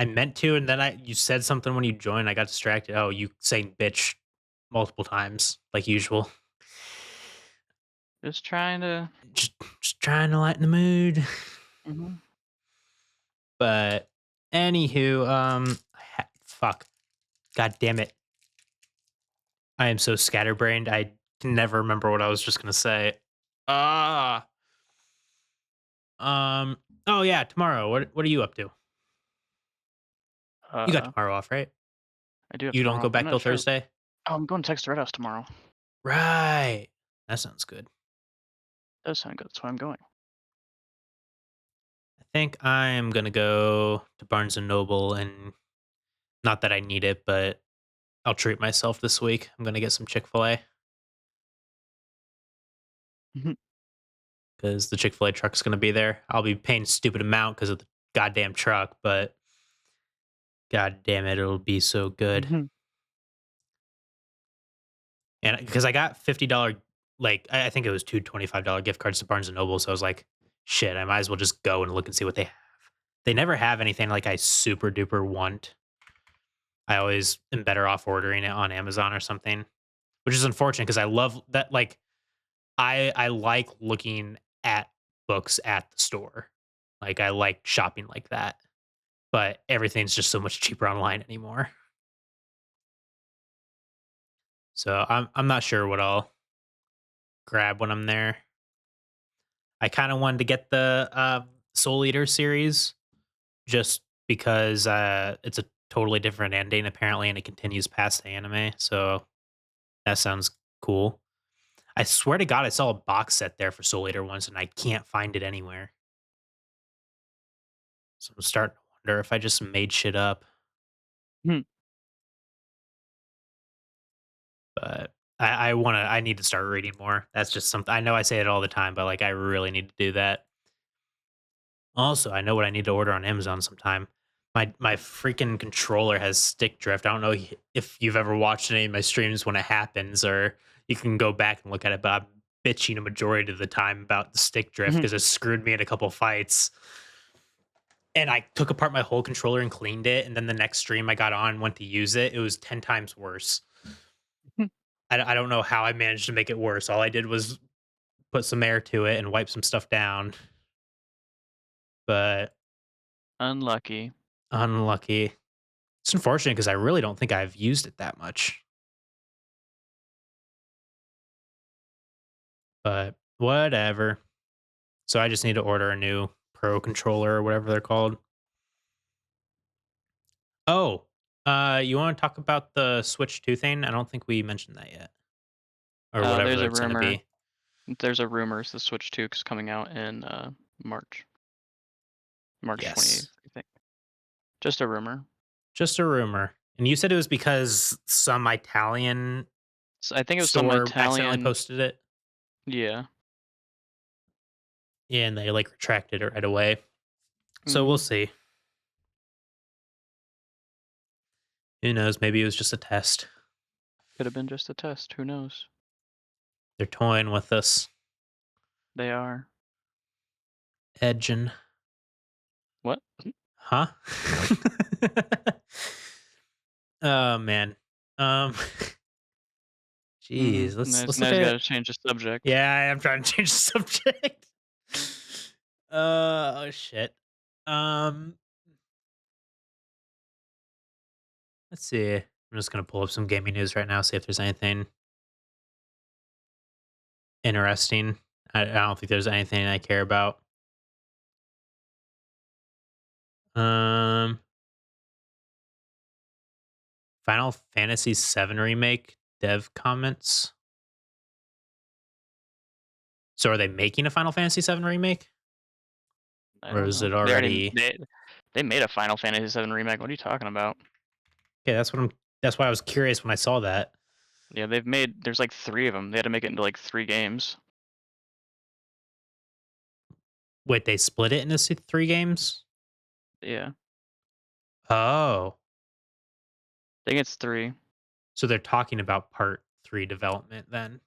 [SPEAKER 1] I meant to, and then you said something when you joined. I got distracted. Oh, you saying bitch multiple times, like usual.
[SPEAKER 2] Just trying to.
[SPEAKER 1] Just trying to lighten the mood.
[SPEAKER 2] Mhm.
[SPEAKER 1] But anywho, fuck. God damn it. I am so scatterbrained. I can never remember what I was just gonna say. Ah. Um. Oh yeah, tomorrow. What are you up to? You got
[SPEAKER 2] Uh,
[SPEAKER 1] tomorrow off, right?
[SPEAKER 2] I do have
[SPEAKER 1] You don't
[SPEAKER 2] tomorrow
[SPEAKER 1] go
[SPEAKER 2] off. I'm
[SPEAKER 1] back
[SPEAKER 2] not
[SPEAKER 1] till
[SPEAKER 2] sure.
[SPEAKER 1] Thursday,
[SPEAKER 2] Oh, I'm going to Texas Red House tomorrow.
[SPEAKER 1] right? That sounds good.
[SPEAKER 2] Does sound good. That's why I'm going.
[SPEAKER 1] I think I'm gonna go to Barnes and Noble, and not that I need it, but I'll treat myself this week. I'm gonna get some Chick-fil-A
[SPEAKER 2] Mhm.
[SPEAKER 1] because the Chick-fil-A truck's gonna be there. I'll be paying a stupid amount because of the goddamn truck, but god damn it, it'll be so good.
[SPEAKER 2] Mhm.
[SPEAKER 1] And because I got $50, like I think it was two $25 gift cards to Barnes and Noble, so I was like, shit, I might as well just go and look and see what they have. They never have anything like I super duper want. I always am better off ordering it on Amazon or something, which is unfortunate because I love that. Like I like looking at books at the store. Like I like shopping like that, but everything's just so much cheaper online anymore. So I'm not sure what I'll grab when I'm there. I kind of wanted to get the Soul Eater series just because it's a totally different ending apparently, and it continues past the anime. So that sounds cool. I swear to God, I saw a box set there for Soul Eater once, and I can't find it anywhere. So I'm starting to wonder if I just made shit up.
[SPEAKER 2] Mhm.
[SPEAKER 1] But I need to start reading more. That's just something I know I say it all the time, but like I really need to do that. Also, I know what I need to order on Amazon sometime. My freaking controller has stick drift. I don't know if you've ever watched any of my streams when it happens, or you can go back and look at it. But I'm bitching a majority of the time about the stick drift
[SPEAKER 2] Mhm.
[SPEAKER 1] because it screwed me in a couple fights. And I took apart my whole controller and cleaned it. And then the next stream I got on, went to use it. It was 10 times worse.
[SPEAKER 2] Mhm.
[SPEAKER 1] I don't know how I managed to make it worse. All I did was put some air to it and wipe some stuff down. But
[SPEAKER 2] Unlucky.
[SPEAKER 1] unlucky. It's unfortunate because I really don't think I've used it that much. But whatever. So I just need to order a new Pro controller or whatever they're called. Oh, you want to talk about the Switch 2 thing? I don't think we mentioned that yet. Or
[SPEAKER 2] There's
[SPEAKER 1] whatever
[SPEAKER 2] a
[SPEAKER 1] it's going to
[SPEAKER 2] rumor.
[SPEAKER 1] be.
[SPEAKER 2] There's a rumor the Switch 2 is coming out in March. March 28th,
[SPEAKER 1] Yes.
[SPEAKER 2] I think. Just a rumor.
[SPEAKER 1] Just a rumor. And you said it was because some Italian
[SPEAKER 2] So I think it was some
[SPEAKER 1] store accidentally
[SPEAKER 2] Italian.
[SPEAKER 1] posted it.
[SPEAKER 2] Yeah.
[SPEAKER 1] Yeah, and they like retracted it right away. So we'll
[SPEAKER 2] Mhm.
[SPEAKER 1] see. Who knows? Maybe it was just a test.
[SPEAKER 2] Could have been just a test. Who knows?
[SPEAKER 1] They're toying with us.
[SPEAKER 2] They are.
[SPEAKER 1] Edging.
[SPEAKER 2] What?
[SPEAKER 1] Huh? Oh, man. Um, jeez, let's
[SPEAKER 2] Now
[SPEAKER 1] look
[SPEAKER 2] he's got
[SPEAKER 1] at
[SPEAKER 2] to change the subject.
[SPEAKER 1] yeah, I'm trying to change the subject. Oh, shit. Um, let's see. I'm just gonna pull up some gaming news right now, see if there's anything interesting. I don't think there's anything I care about. Um, Final Fantasy VII Remake dev comments. So are they making a Final Fantasy VII Remake?
[SPEAKER 2] I
[SPEAKER 1] Or
[SPEAKER 2] don't
[SPEAKER 1] is
[SPEAKER 2] know.
[SPEAKER 1] it already
[SPEAKER 2] They made a Final Fantasy VII remake. What are you talking about?
[SPEAKER 1] okay, that's why I was curious when I saw that.
[SPEAKER 2] Yeah, there's like 3 of them. They had to make it into like 3 games.
[SPEAKER 1] Wait, they split it into 3 games?
[SPEAKER 2] Yeah.
[SPEAKER 1] Oh,
[SPEAKER 2] I think it's 3.
[SPEAKER 1] so they're talking about part 3 development then.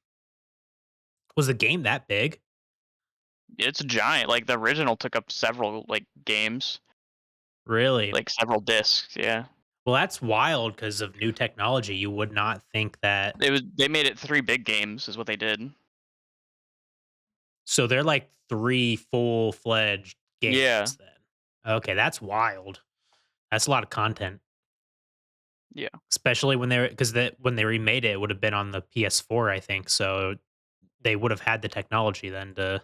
[SPEAKER 1] Was the game that big?
[SPEAKER 2] It's giant. Like the original took up several like games,
[SPEAKER 1] Really?
[SPEAKER 2] like several discs. Yeah.
[SPEAKER 1] Well, that's wild because of new technology. You would not think that.
[SPEAKER 2] They made it 3 big games is what they did.
[SPEAKER 1] So they're like 3 full-fledged
[SPEAKER 2] Yeah.
[SPEAKER 1] games then. Okay, that's wild. That's a lot of content,
[SPEAKER 2] Yeah.
[SPEAKER 1] especially when they because when they remade it, it would have been on the PS4, I think. So they would have had the technology then to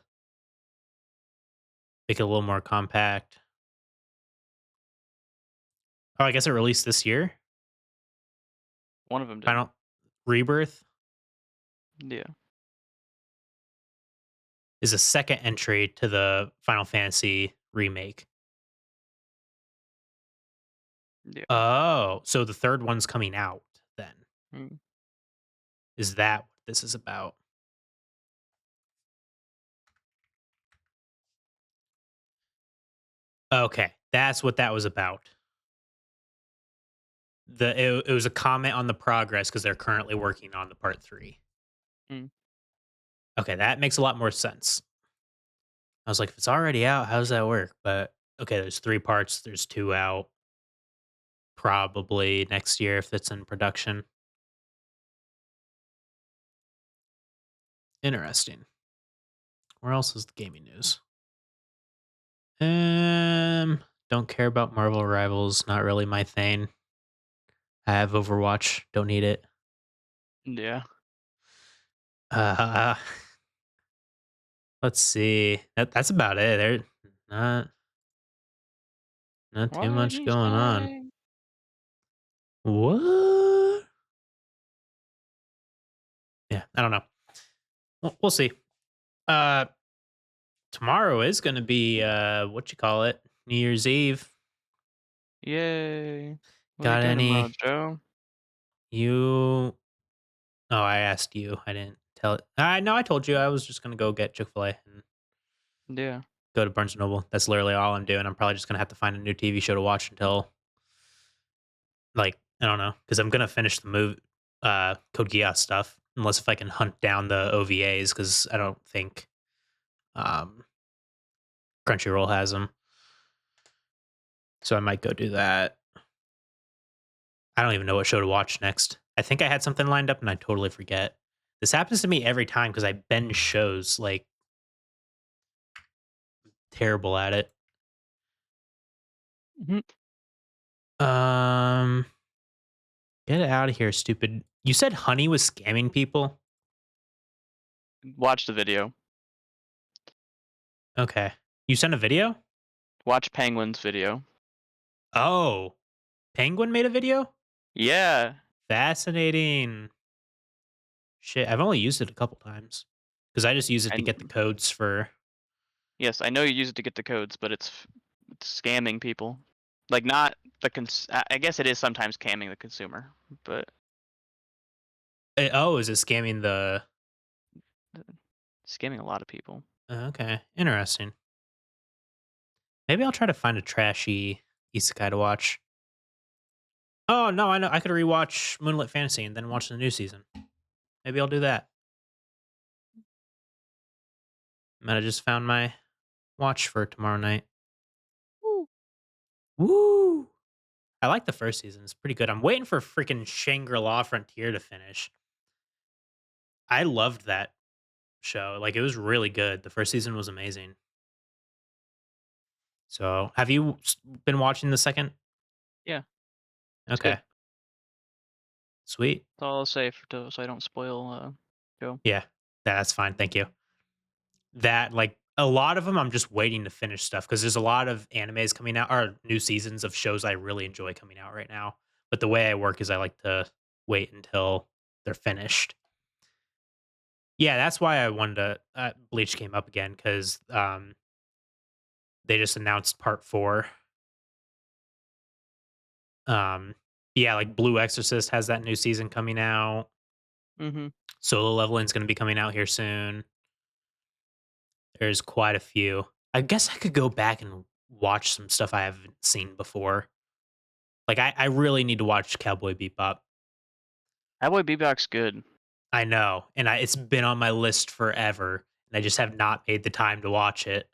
[SPEAKER 1] make it a little more compact. Oh, I guess it released this year.
[SPEAKER 2] One of them did.
[SPEAKER 1] Final Rebirth
[SPEAKER 2] Yeah.
[SPEAKER 1] is a second entry to the Final Fantasy remake.
[SPEAKER 2] Yeah.
[SPEAKER 1] Oh, so the third one's coming out then.
[SPEAKER 2] Mm.
[SPEAKER 1] Is that what this is about? Okay, that's what that was about. It was a comment on the progress because they're currently working on the part 3.
[SPEAKER 2] Mm.
[SPEAKER 1] Okay, that makes a lot more sense. I was like, if it's already out, how does that work? But okay, there's 3 parts, there's 2 out, probably next year if it's in production. Interesting. Where else is the gaming news? Don't care about Marvel Rivals, not really my thing. I have Overwatch, don't need it.
[SPEAKER 2] Yeah.
[SPEAKER 1] Uh, let's see. That's about it. There not not too
[SPEAKER 2] What
[SPEAKER 1] much
[SPEAKER 2] you
[SPEAKER 1] going on.
[SPEAKER 2] say?
[SPEAKER 1] What? Yeah, I don't know. We'll see. Uh, Tomorrow is going to be what you call it, New Year's Eve.
[SPEAKER 2] Yay. What are you
[SPEAKER 1] Got
[SPEAKER 2] doing tomorrow,
[SPEAKER 1] any?
[SPEAKER 2] Joe?
[SPEAKER 1] You? Oh, I asked you. I didn't tell it. I know. I told you I was just going to go get Chick-fil-A and
[SPEAKER 2] Yeah.
[SPEAKER 1] go to Barnes& and Noble. That's literally all I'm doing. I'm probably just going to have to find a new TV show to watch until like I don't know because I'm going to finish the movie Code Geass stuff unless if I can hunt down the OVAs because I don't think um Crunchyroll has them. So I might go do that. I don't even know what show to watch next. I think I had something lined up and I totally forget. This happens to me every time because I binge shows like terrible at it.
[SPEAKER 2] Mhm.
[SPEAKER 1] Um, get it out of here, stupid. You said Honey was scamming people?
[SPEAKER 2] Watch the video.
[SPEAKER 1] Okay. You sent a video?
[SPEAKER 2] Watch Penguin's video.
[SPEAKER 1] Oh, Penguin made a video?
[SPEAKER 2] Yeah.
[SPEAKER 1] Fascinating. Shit, I've only used it a couple times because I just use it to
[SPEAKER 2] And
[SPEAKER 1] get the codes for.
[SPEAKER 2] yes, I know you use it to get the codes, but it's scamming people. Like not I guess it is sometimes scamming the consumer, but
[SPEAKER 1] Oh, is it scamming the?
[SPEAKER 2] scamming a lot of people.
[SPEAKER 1] Okay, interesting. Maybe I'll try to find a trashy isekai to watch. Oh no, I know. I could rewatch Moonlit Fantasy and then watch the new season. Maybe I'll do that. Might have just found my watch for tomorrow night?
[SPEAKER 2] Woo.
[SPEAKER 1] Woo! I like the first season. It's pretty good. I'm waiting for freaking Shangri-La Frontier to finish. I loved that show. Like, it was really good. The first season was amazing. So, have you been watching the second?
[SPEAKER 2] Yeah, it's good.
[SPEAKER 1] Okay, sweet.
[SPEAKER 2] That's all I'll say so I don't spoil Joe.
[SPEAKER 1] Yeah, that's fine. Thank you. That, like, a lot of them, I'm just waiting to finish stuff because there's a lot of animes coming out or new seasons of shows I really enjoy coming out right now. But the way I work is I like to wait until they're finished. Yeah, that's why I wanted to. Bleach came up again because they just announced part four. Um, yeah, like Blue Exorcist has that new season coming out.
[SPEAKER 2] Mm-hmm.
[SPEAKER 1] Solo Leveling is going to be coming out here soon. There's quite a few. I guess I could go back and watch some stuff I haven't seen before. Like I really need to watch Cowboy Bebop.
[SPEAKER 2] Cowboy Bebop's good.
[SPEAKER 1] I know, and it's been on my list forever, and I just have not made the time to watch it.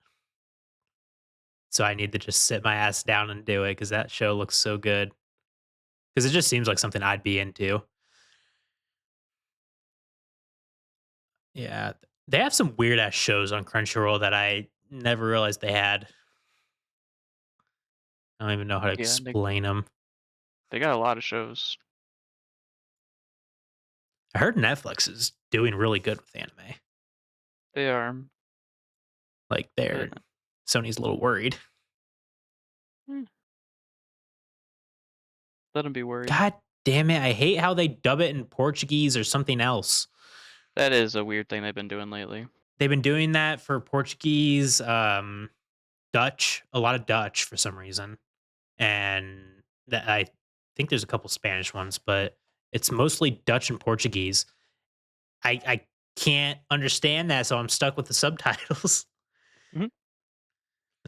[SPEAKER 1] So I need to just sit my ass down and do it because that show looks so good. Because it just seems like something I'd be into. Yeah, they have some weird ass shows on Crunchyroll that I never realized they had. I don't even know how to
[SPEAKER 2] Yeah,
[SPEAKER 1] explain them.
[SPEAKER 2] they got a lot of shows.
[SPEAKER 1] I heard Netflix is doing really good with anime.
[SPEAKER 2] They are,
[SPEAKER 1] Like
[SPEAKER 2] but
[SPEAKER 1] Sony's a little worried.
[SPEAKER 2] eh, let them be worried.
[SPEAKER 1] God damn it! I hate how they dub it in Portuguese or something else.
[SPEAKER 2] That is a weird thing they've been doing lately.
[SPEAKER 1] They've been doing that for Portuguese, Dutch, a lot of Dutch for some reason, and that I think there's a couple Spanish ones, but it's mostly Dutch and Portuguese. I can't understand that, so I'm stuck with the subtitles.
[SPEAKER 2] Mhm.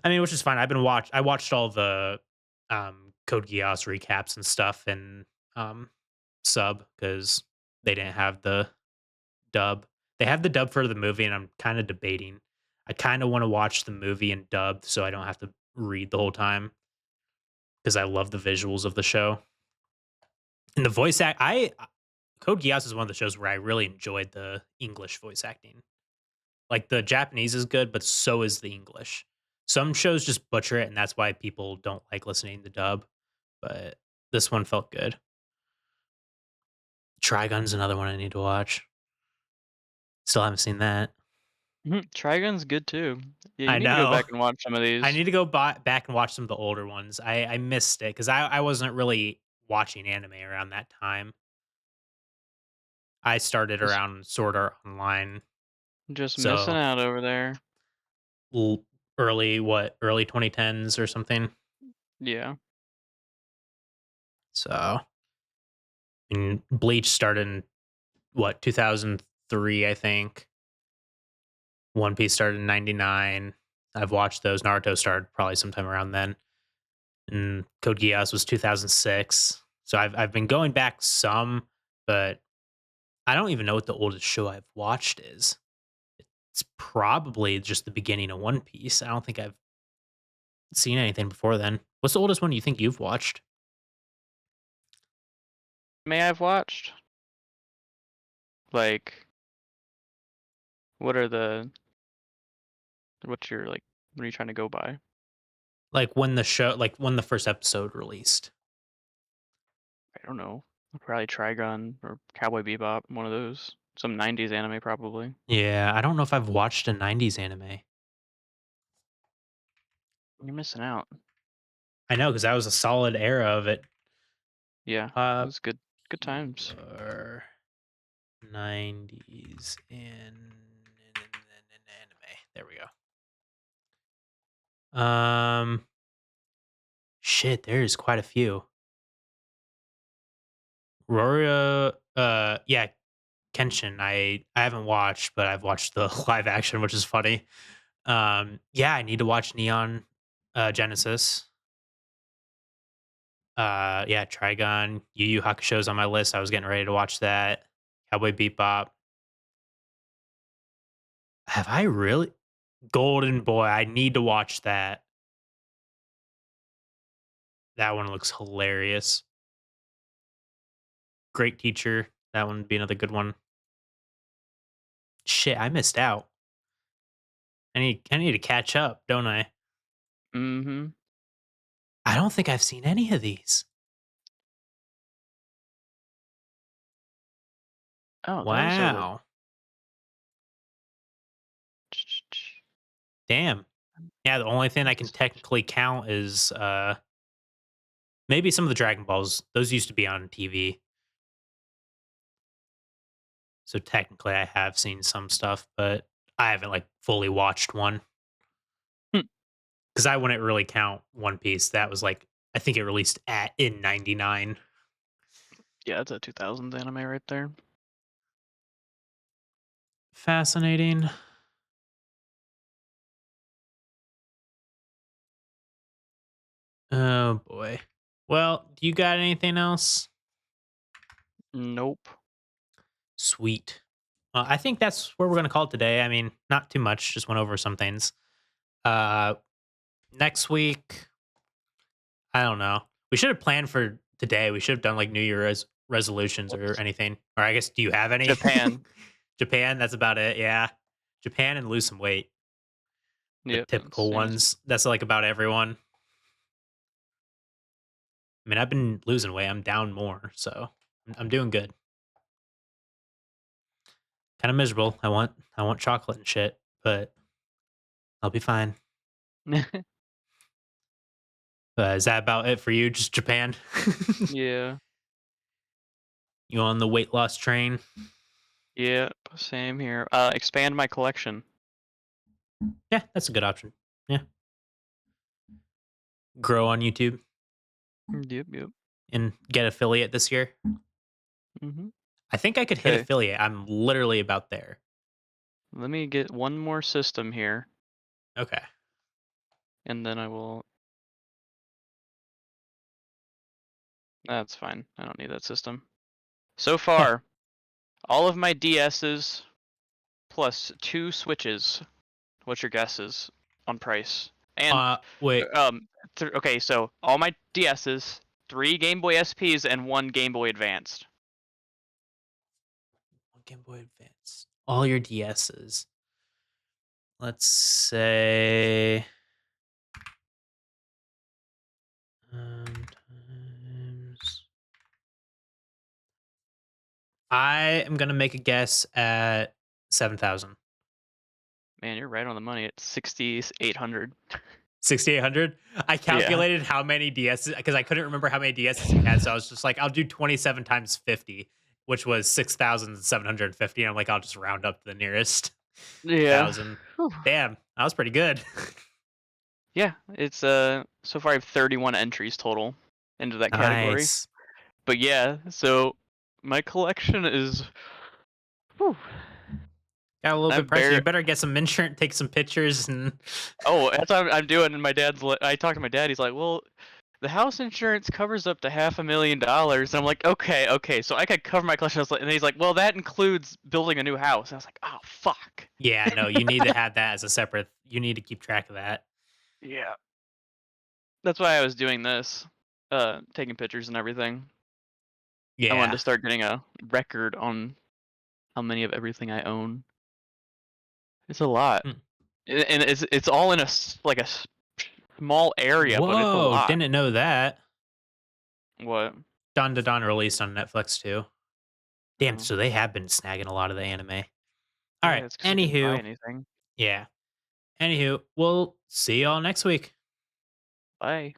[SPEAKER 1] I mean, which is fine. I watched all the Code Geass recaps and stuff and um sub because they didn't have the dub. They have the dub for the movie, and I'm kind of debating. I kind of want to watch the movie in dubbed so I don't have to read the whole time because I love the visuals of the show. And the voice act I Code Geass is one of the shows where I really enjoyed the English voice acting. Like the Japanese is good, but so is the English. Some shows just butcher it, and that's why people don't like listening to dub. But this one felt good. Trigun's another one I need to watch. Still haven't seen that.
[SPEAKER 2] Trigun's good too. Yeah, you
[SPEAKER 1] I
[SPEAKER 2] need to go
[SPEAKER 1] know.
[SPEAKER 2] back and watch some of
[SPEAKER 1] I
[SPEAKER 2] these.
[SPEAKER 1] need to go back and watch some of the older ones. I missed it because I wasn't really watching anime around that time. I started
[SPEAKER 2] Just,
[SPEAKER 1] around Sword Art Online,
[SPEAKER 2] just missing
[SPEAKER 1] so
[SPEAKER 2] out over there.
[SPEAKER 1] l- early 2010s or something.
[SPEAKER 2] Yeah.
[SPEAKER 1] So, and Bleach started in 2003, I think. One Piece started in 99. I've watched those. Naruto started probably sometime around then. And Code Geass was 2006. So I've been going back some, but I don't even know what the oldest show I've watched is. It's probably just the beginning of One Piece. I don't think I've seen anything before then. What's the oldest one you think you've watched?
[SPEAKER 2] May I've watched? Like, what are the what's your like what are you trying to go by?
[SPEAKER 1] Like when the first episode released.
[SPEAKER 2] I don't know. Probably Trigun or Cowboy Bebop, one of those. Some 90s anime probably.
[SPEAKER 1] Yeah, I don't know if I've watched a 90s anime.
[SPEAKER 2] You're missing out.
[SPEAKER 1] I know because that was a solid era of it.
[SPEAKER 2] Yeah, it
[SPEAKER 1] Popular
[SPEAKER 2] was good times.
[SPEAKER 1] 90s anime. There we go. Shit, there's quite a few. Roria, yeah, Kenshin. I haven't watched, but I've watched the live action, which is funny. Yeah, I need to watch Neon Genesis. Yeah, Trigun, Yu Yu Hakusho's on my list. I was getting ready to watch that. Cowboy Bebop. Have I really? Golden Boy. I need to watch that. That one looks hilarious. Great Teacher. That one would be another good one. Shit, I missed out. I need to catch up, don't I?
[SPEAKER 2] Mhm.
[SPEAKER 1] I don't think I've seen any of these.
[SPEAKER 2] Oh, those are the
[SPEAKER 1] Wow. Damn. Yeah, the only thing I can technically count is maybe some of the Dragon Balls. Those used to be on TV. So technically I have seen some stuff, but I haven't like fully watched one.
[SPEAKER 2] Hmm.
[SPEAKER 1] Because I wouldn't really count One Piece. That was like I think it released at in '99.
[SPEAKER 2] Yeah, it's a 2000s anime right there.
[SPEAKER 1] Fascinating. Oh boy. Well, do you got anything else?
[SPEAKER 2] Nope.
[SPEAKER 1] Sweet. Well, I think that's where we're gonna call it today. I mean, not too much. Just went over some things. Uh, next week, I don't know. We should have planned for today. We should have done like New Year resolutions or anything. Or I guess, do you have any?
[SPEAKER 2] Japan.
[SPEAKER 1] Japan. That's about it. Yeah, Japan and lose some weight. The
[SPEAKER 2] Yep, that
[SPEAKER 1] typical
[SPEAKER 2] seems
[SPEAKER 1] ones. That's like about everyone. I mean, I've been losing weight. I'm down more, so I'm doing good. Kind of miserable. I want chocolate and shit, but I'll be fine. Is that about it for you? Just Japan?
[SPEAKER 2] Yeah.
[SPEAKER 1] You on the weight loss train?
[SPEAKER 2] Yep, same here. Expand my collection.
[SPEAKER 1] Yeah, that's a good option. Yeah. Grow on YouTube
[SPEAKER 2] Yep, yep.
[SPEAKER 1] and get affiliate this year.
[SPEAKER 2] Mhm.
[SPEAKER 1] I think I could hit
[SPEAKER 2] Okay,
[SPEAKER 1] affiliate. I'm literally about there.
[SPEAKER 2] let me get one more system here,
[SPEAKER 1] Okay.
[SPEAKER 2] and then I will. That's fine. I don't need that system. So
[SPEAKER 1] Yeah.
[SPEAKER 2] far, all of my DSs plus two Switches. What's your guesses on price? And
[SPEAKER 1] Wait.
[SPEAKER 2] okay, so all my DSs, three Game Boy SPs, and one Game Boy Advanced.
[SPEAKER 1] Game Boy Advance. All your DSs. Let's say times. I am gonna make a guess at 7,000.
[SPEAKER 2] Man, you're right on the money at 6,800.
[SPEAKER 1] 6,800. I
[SPEAKER 2] Yeah.
[SPEAKER 1] calculated how many DSs because I couldn't remember how many DSs you had, so I was just like, I'll do 27 times 50, which was 6,750. And I'm like, I'll just round up to the nearest
[SPEAKER 2] Yeah.
[SPEAKER 1] thousand.
[SPEAKER 2] Whew.
[SPEAKER 1] Damn, that was pretty good.
[SPEAKER 2] Yeah, it's so far I have 31 entries total into that category.
[SPEAKER 1] Nice.
[SPEAKER 2] But yeah, so my collection is whew,
[SPEAKER 1] Got a little bit
[SPEAKER 2] I'm
[SPEAKER 1] pricey. You
[SPEAKER 2] bare.
[SPEAKER 1] better get some insurance, take some pictures, and
[SPEAKER 2] Oh, that's what I'm doing. And my dad's I talked to my dad. He's like, "Well, the house insurance covers up to $500,000." And I'm like, "Okay, okay, so I could cover my collection." And he's like, "Well, that includes building a new house." And I was like, "Oh, fuck."
[SPEAKER 1] yeah, no, you need to have that as a separate. You need to keep track of that.
[SPEAKER 2] Yeah. That's why I was doing this, taking pictures and everything. I wanted
[SPEAKER 1] Yeah.
[SPEAKER 2] to start getting a record on how many of everything I own. It's a lot,
[SPEAKER 1] Hmm.
[SPEAKER 2] and it's all in like small area, but it's a
[SPEAKER 1] Whoa,
[SPEAKER 2] lot.
[SPEAKER 1] didn't know that.
[SPEAKER 2] What?
[SPEAKER 1] Don to Don released on Netflix too. Damn,
[SPEAKER 2] Oh,
[SPEAKER 1] so they have been snagging a lot of the anime. All right.
[SPEAKER 2] yeah, it's because I didn't buy
[SPEAKER 1] Anywho,
[SPEAKER 2] anything.
[SPEAKER 1] yeah. Anywho, we'll see y'all next week.
[SPEAKER 2] Bye.